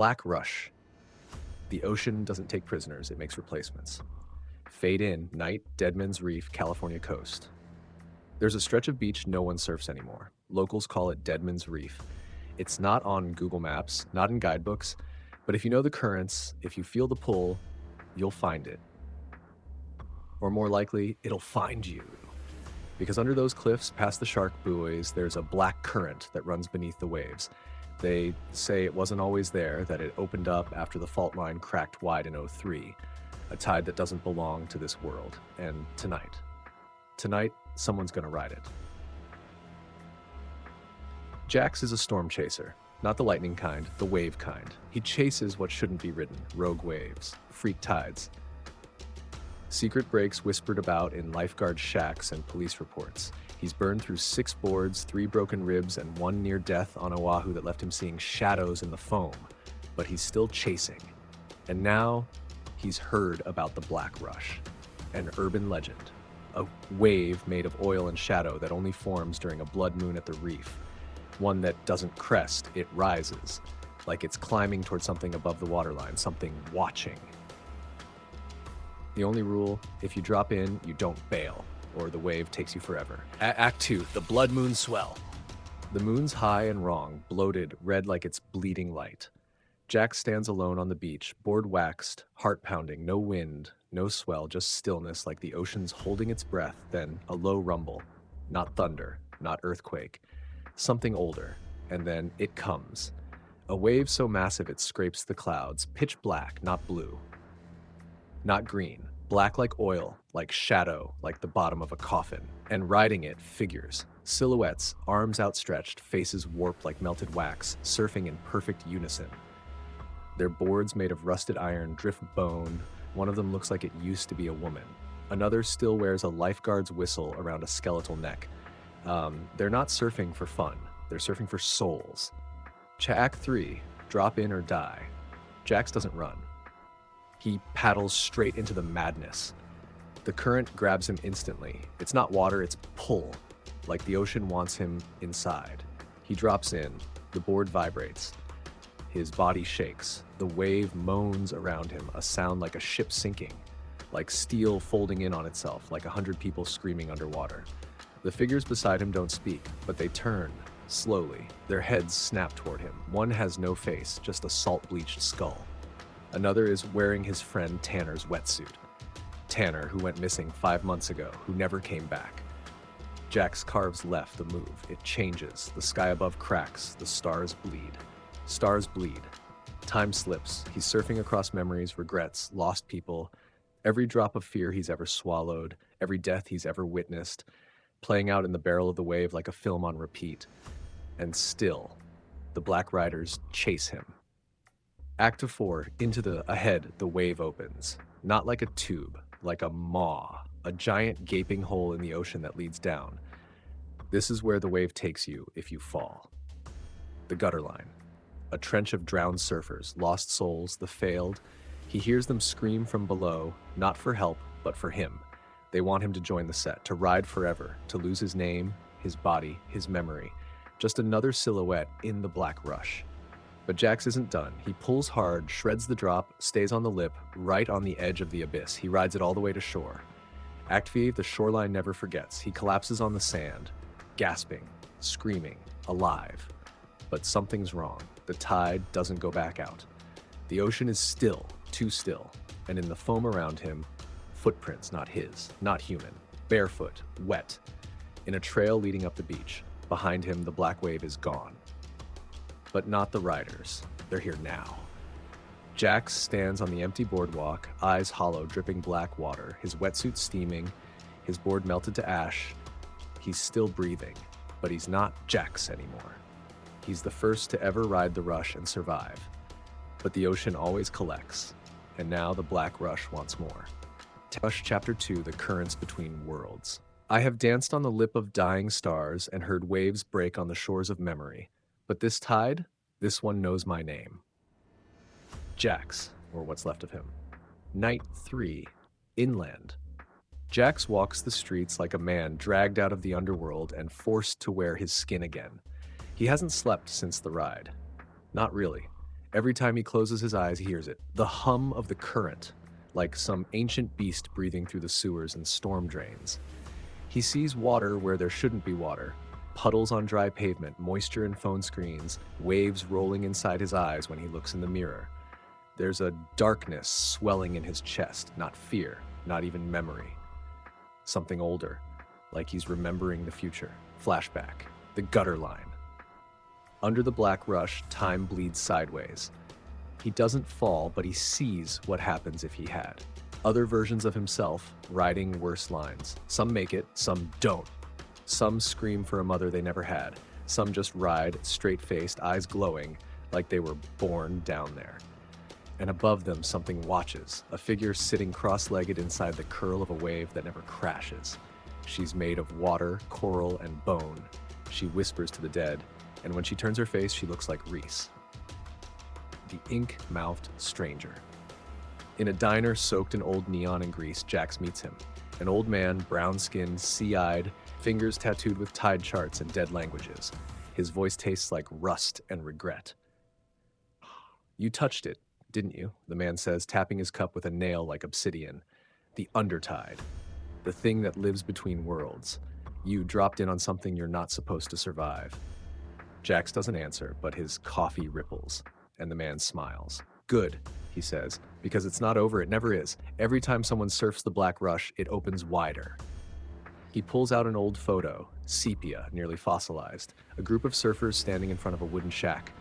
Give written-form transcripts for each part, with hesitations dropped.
Black Rush. The ocean doesn't take prisoners, it makes replacements. Fade in, night, Deadman's Reef, California coast. There's a stretch of beach no one surfs anymore. Locals call it Deadman's Reef. It's not on Google Maps, not in guidebooks, but if you know the currents, if you feel the pull, you'll find it. Or more likely, it'll find you. Because under those cliffs, past the shark buoys, there's a black current that runs beneath the waves. They say it wasn't always there, that it opened up after the fault line cracked wide in '03, a tide that doesn't belong to this world. And tonight, someone's gonna ride it. Jax is a storm chaser, not the lightning kind, the wave kind. He chases what shouldn't be ridden, rogue waves, freak tides. Secret breaks whispered about in lifeguard shacks and police reports. He's burned through 6 boards, 3 broken ribs, and 1 near death on Oahu that left him seeing shadows in the foam. But he's still chasing. And now, he's heard about the Black Rush, an urban legend. A wave made of oil and shadow that only forms during a blood moon at the reef. One that doesn't crest, it rises, like it's climbing towards something above the waterline, something watching. The only rule, if you drop in, you don't bail, or the wave takes you forever. Act 2, the blood moon swell. The moon's high and wrong, bloated, red like it's bleeding light. Jack stands alone on the beach, board waxed, heart pounding, no wind, no swell, just stillness like the ocean's holding its breath, then a low rumble. Not thunder, not earthquake. Something older, and then it comes. A wave so massive it scrapes the clouds, pitch black, not blue. Not green, black like oil, like shadow, like the bottom of a coffin. And riding it, figures, silhouettes, arms outstretched, faces warped like melted wax, surfing in perfect unison. Their boards made of rusted iron drift bone. One of them looks like it used to be a woman. Another still wears a lifeguard's whistle around a skeletal neck. They're not surfing for fun. They're surfing for souls. Act 3, drop in or die. Jax doesn't run. He paddles straight into the madness. The current grabs him instantly. It's not water, it's pull, like the ocean wants him inside. He drops in. The board vibrates. His body shakes. The wave moans around him, a sound like a ship sinking, like steel folding in on itself, like 100 people screaming underwater. The figures beside him don't speak, but they turn, slowly. Their heads snap toward him. One has no face, just a salt-bleached skull. Another is wearing his friend Tanner's wetsuit. Tanner, who went missing 5 months ago, who never came back. Jax carves left the move. It changes. The sky above cracks. The stars bleed. Stars bleed. Time slips. He's surfing across memories, regrets, lost people, every drop of fear he's ever swallowed, every death he's ever witnessed, playing out in the barrel of the wave like a film on repeat. And still, the Black Riders chase him. Act 4, ahead, the wave opens. Not like a tube, like a maw, a giant gaping hole in the ocean that leads down. This is where the wave takes you if you fall. The gutter line. A trench of drowned surfers, lost souls, the failed. He hears them scream from below, not for help, but for him. They want him to join the set, to ride forever, to lose his name, his body, his memory. Just another silhouette in the Black Rush. But Jax isn't done. He pulls hard, shreds the drop, stays on the lip, right on the edge of the abyss. He rides it all the way to shore. Act 5, the shoreline never forgets. He collapses on the sand, gasping, screaming, alive. But something's wrong. The tide doesn't go back out. The ocean is still, too still, and in the foam around him, footprints not his, not human, barefoot, wet, in a trail leading up the beach. Behind him, the black wave is gone. But not the riders. They're here now. Jax stands on the empty boardwalk, eyes hollow, dripping black water, his wetsuit steaming, his board melted to ash. He's still breathing, but he's not Jax anymore. He's the first to ever ride the rush and survive. But the ocean always collects, and now the Black Rush wants more. Rush Chapter 2, The Currents Between Worlds. I have danced on the lip of dying stars and heard waves break on the shores of memory. But this tide, this one knows my name. Jax, or what's left of him. Night 3, Inland. Jax walks the streets like a man dragged out of the underworld and forced to wear his skin again. He hasn't slept since the ride. Not really. Every time he closes his eyes, he hears it. The hum of the current, like some ancient beast breathing through the sewers and storm drains. He sees water where there shouldn't be water, puddles on dry pavement, moisture in phone screens, waves rolling inside his eyes when he looks in the mirror. There's a darkness swelling in his chest, not fear, not even memory. Something older, like he's remembering the future. Flashback, the gutter line. Under the black rush, time bleeds sideways. He doesn't fall, but he sees what happens if he had. Other versions of himself, writing worse lines. Some make it, some don't. Some scream for a mother they never had. Some just ride, straight-faced, eyes glowing, like they were born down there. And above them, something watches, a figure sitting cross-legged inside the curl of a wave that never crashes. She's made of water, coral, and bone. She whispers to the dead, and when she turns her face, she looks like Reese. The ink-mouthed stranger. In a diner soaked in old neon and grease, Jax meets him. An old man, brown-skinned, sea-eyed, fingers tattooed with tide charts and dead languages. His voice tastes like rust and regret. "You touched it, didn't you?" the man says, tapping his cup with a nail like obsidian. "The Undertide. The thing that lives between worlds. You dropped in on something you're not supposed to survive." Jax doesn't answer, but his coffee ripples, and the man smiles. "Good," he says, "because it's not over, it never is. Every time someone surfs the black rush, it opens wider." He pulls out an old photo, sepia, nearly fossilized, a group of surfers standing in front of a wooden shack.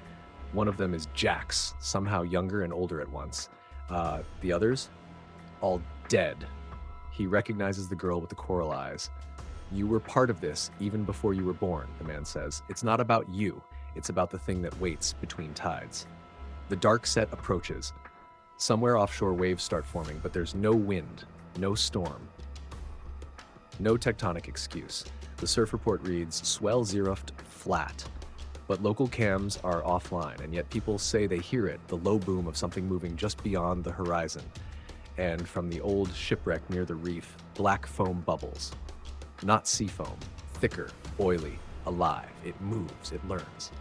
One of them is Jax, somehow younger and older at once. The others? All dead. He recognizes the girl with the coral eyes. "You were part of this even before you were born," the man says. "It's not about you. It's about the thing that waits between tides." The dark set approaches. Somewhere offshore, waves start forming, but there's no wind, no storm, no tectonic excuse. The surf report reads, "Swell zeroed flat." But local cams are offline, and yet people say they hear it, the low boom of something moving just beyond the horizon. And from the old shipwreck near the reef, black foam bubbles. Not sea foam, thicker, oily, alive. It moves, it learns.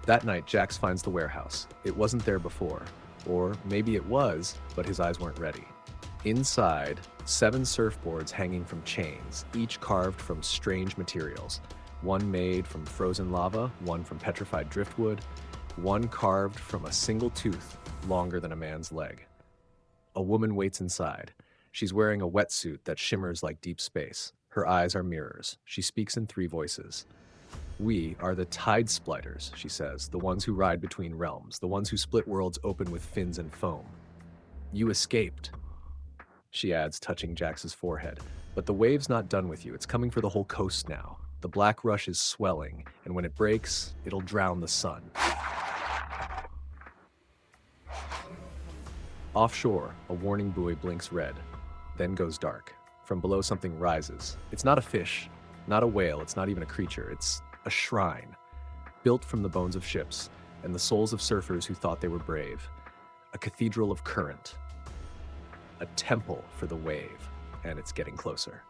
That night, Jax finds the warehouse. It wasn't there before. Or maybe it was, but his eyes weren't ready. Inside, 7 surfboards hanging from chains, each carved from strange materials. One made from frozen lava, one from petrified driftwood, one carved from a single tooth longer than a man's leg. A woman waits inside. She's wearing a wetsuit that shimmers like deep space. Her eyes are mirrors. She speaks in 3 voices. "We are the tide splitters," she says, "the ones who ride between realms, the ones who split worlds open with fins and foam." "You escaped," she adds, touching Jax's forehead. "But the wave's not done with you. It's coming for the whole coast now. The black rush is swelling, and when it breaks, it'll drown the sun." Offshore, a warning buoy blinks red, then goes dark. From below, something rises. It's not a fish, not a whale, it's not even a creature. It's a shrine, built from the bones of ships and the souls of surfers who thought they were brave. A cathedral of current. A temple for the wave, and it's getting closer.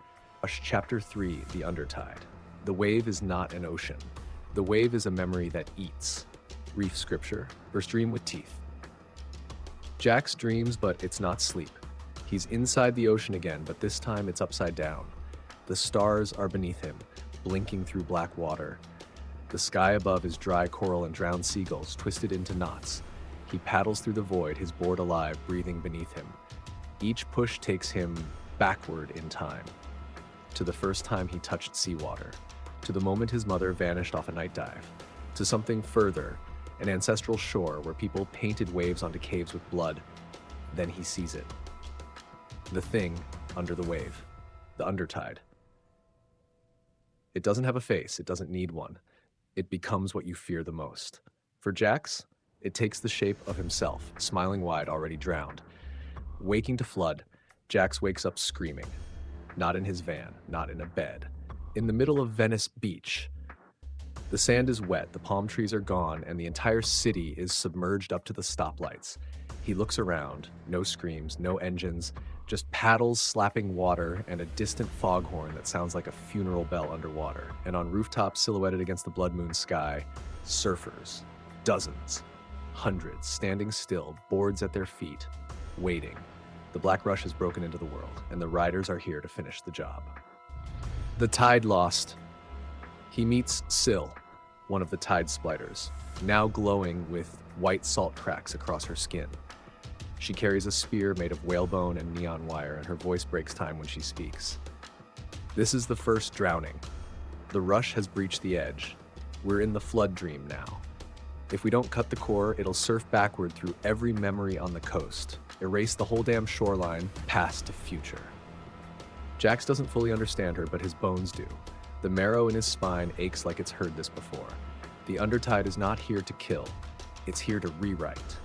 Chapter 3, The Undertide. The wave is not an ocean. The wave is a memory that eats. Reef scripture, first dream with teeth. Jax dreams, but it's not sleep. He's inside the ocean again, but this time it's upside down. The stars are beneath him, blinking through black water. The sky above is dry coral and drowned seagulls twisted into knots. He paddles through the void, his board alive, breathing beneath him. Each push takes him backward in time, to the first time he touched seawater, to the moment his mother vanished off a night dive, to something further, an ancestral shore where people painted waves onto caves with blood. Then he sees it. The thing under the wave, the Undertide. It doesn't have a face, it doesn't need one. It becomes what you fear the most. For Jax, it takes the shape of himself, smiling wide, already drowned. Waking to flood, Jax wakes up screaming. Not in his van, not in a bed. In the middle of Venice Beach. The sand is wet, the palm trees are gone, and the entire city is submerged up to the stoplights. He looks around, no screams, no engines, just paddles slapping water and a distant foghorn that sounds like a funeral bell underwater. And on rooftops silhouetted against the blood moon sky, surfers. Dozens. hundreds, standing still, boards at their feet, waiting. The Black Rush has broken into the world, and the riders are here to finish the job. The Tide lost. He meets Syl, one of the Tide spliters, now glowing with white salt cracks across her skin. She carries a spear made of whalebone and neon wire, and her voice breaks time when she speaks. This is the first drowning. The rush has breached the edge. We're in the flood dream now. If we don't cut the core, it'll surf backward through every memory on the coast, erase the whole damn shoreline, past to future. Jax doesn't fully understand her, but his bones do. The marrow in his spine aches like it's heard this before. The Undertide is not here to kill. It's here to rewrite.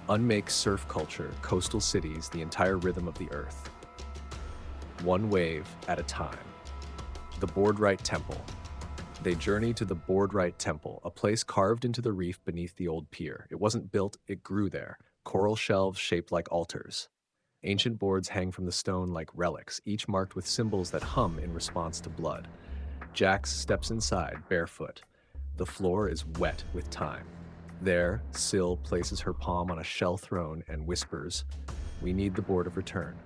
Unmake surf culture, coastal cities, the entire rhythm of the earth. One wave at a time. The Boardright Temple. They journey to the Boardright Temple, a place carved into the reef beneath the old pier. It wasn't built, it grew there. Coral shelves shaped like altars. Ancient boards hang from the stone like relics, each marked with symbols that hum in response to blood. Jax steps inside, barefoot. The floor is wet with time. There, Syl places her palm on a shell throne and whispers, "We need the board of return."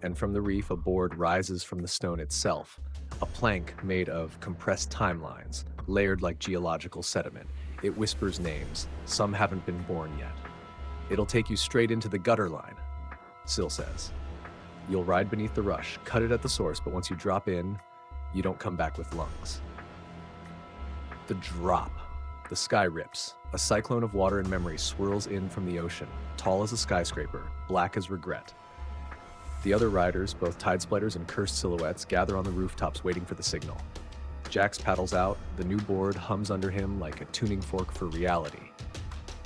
And from the reef, a board rises from the stone itself, a plank made of compressed timelines, layered like geological sediment. It whispers names. Some haven't been born yet. "It'll take you straight into the gutter line," Syl says. "You'll ride beneath the rush, cut it at the source, but once you drop in, you don't come back with lungs." The drop. The sky rips. A cyclone of water and memory swirls in from the ocean, tall as a skyscraper, black as regret. The other riders, both tide splitters and cursed silhouettes, gather on the rooftops waiting for the signal. Jax paddles out, the new board hums under him like a tuning fork for reality.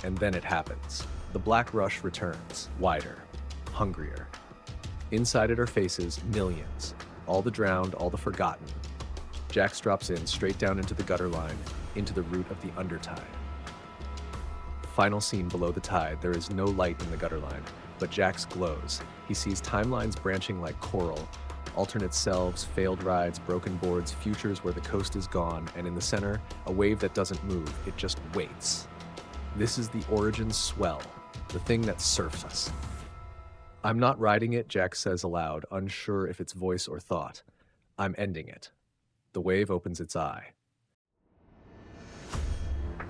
And then it happens. The Black Rush returns, wider, hungrier. Inside it are faces, millions. All the drowned, all the forgotten. Jax drops in, straight down into the gutter line, into the root of the Undertide. Final scene below the tide, there is no light in the gutter line, but Jax glows. He sees timelines branching like coral, alternate selves, failed rides, broken boards, futures where the coast is gone, and in the center, a wave that doesn't move, it just waits. This is the origin swell, the thing that surfs us. "I'm not riding it," Jax says aloud, unsure if it's voice or thought. "I'm ending it." The wave opens its eye.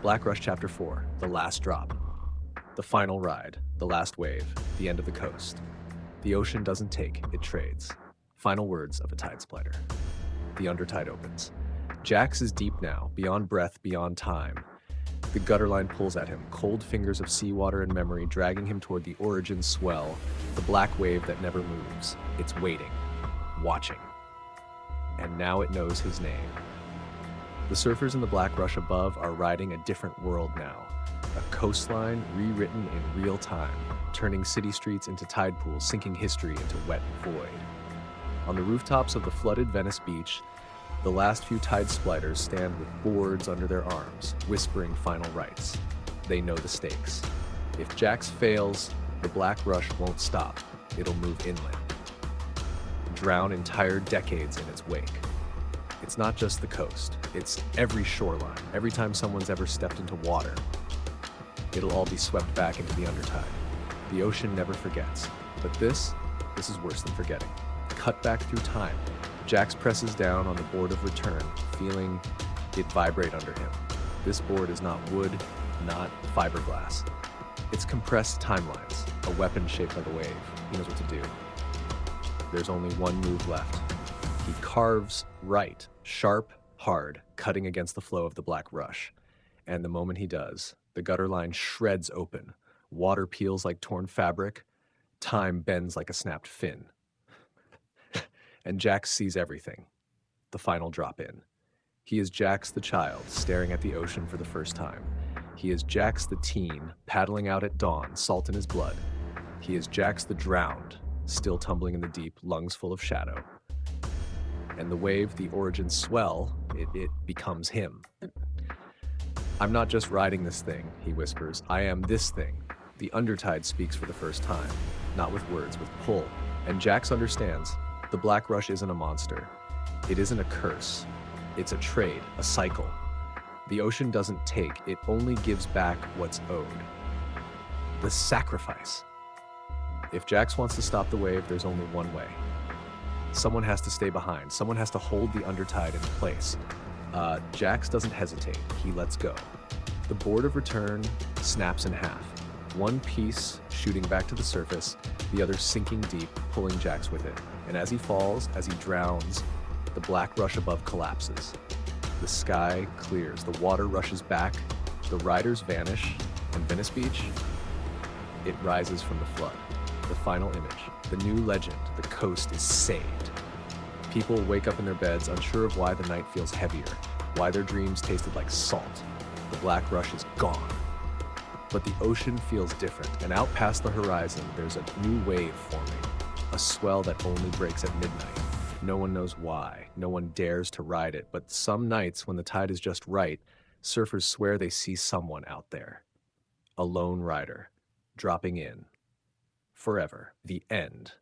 Black Rush Chapter 4, The Last Drop. The final ride, the last wave, the end of the coast. The ocean doesn't take, it trades. Final words of a tide splitter. The Undertide opens. Jax is deep now, beyond breath, beyond time. The gutter line pulls at him, cold fingers of seawater and memory dragging him toward the origin swell, the black wave that never moves. It's waiting, watching. And now it knows his name. The surfers in the Black Rush above are riding a different world now. A coastline rewritten in real time, turning city streets into tide pools, sinking history into wet void. On the rooftops of the flooded Venice beach, the last few tide splitters stand with boards under their arms, whispering final rites. They know the stakes. If Jax fails, the Black Rush won't stop. It'll move inland. Drown entire decades in its wake. It's not just the coast, it's every shoreline. Every time someone's ever stepped into water, it'll all be swept back into the Undertide. The ocean never forgets. But this is worse than forgetting. Cut back through time. Jax presses down on the board of return, feeling it vibrate under him. This board is not wood, not fiberglass. It's compressed timelines, a weapon shaped like a wave. He knows what to do. There's only one move left. He carves right, sharp, hard, cutting against the flow of the Black Rush. And the moment he does, the gutter line shreds open. Water peels like torn fabric. Time bends like a snapped fin. And Jax sees everything. The final drop in. He is Jax the child, staring at the ocean for the first time. He is Jax the teen, paddling out at dawn, salt in his blood. He is Jax the drowned, still tumbling in the deep, lungs full of shadow. And the wave, the origin swell, it becomes him. "I'm not just riding this thing," he whispers. "I am this thing." The Undertide speaks for the first time, not with words, with pull. And Jax understands. The Black Rush isn't a monster. It isn't a curse. It's a trade, a cycle. The ocean doesn't take, it only gives back what's owed. The sacrifice. If Jax wants to stop the wave, there's only one way. Someone has to stay behind. Someone has to hold the Undertide in place. Jax doesn't hesitate. He lets go. The board of return snaps in half. One piece shooting back to the surface, the other sinking deep, pulling Jax with it. And as he falls, as he drowns, the black rush above collapses. The sky clears. The water rushes back. The riders vanish. And Venice Beach, it rises from the flood. The final image. The new legend. The coast is saved. People wake up in their beds, unsure of why the night feels heavier, why their dreams tasted like salt. The black rush is gone. But the ocean feels different, and out past the horizon, there's a new wave forming, a swell that only breaks at midnight. No one knows why, no one dares to ride it, but some nights when the tide is just right, surfers swear they see someone out there. A lone rider, dropping in. Forever. The end.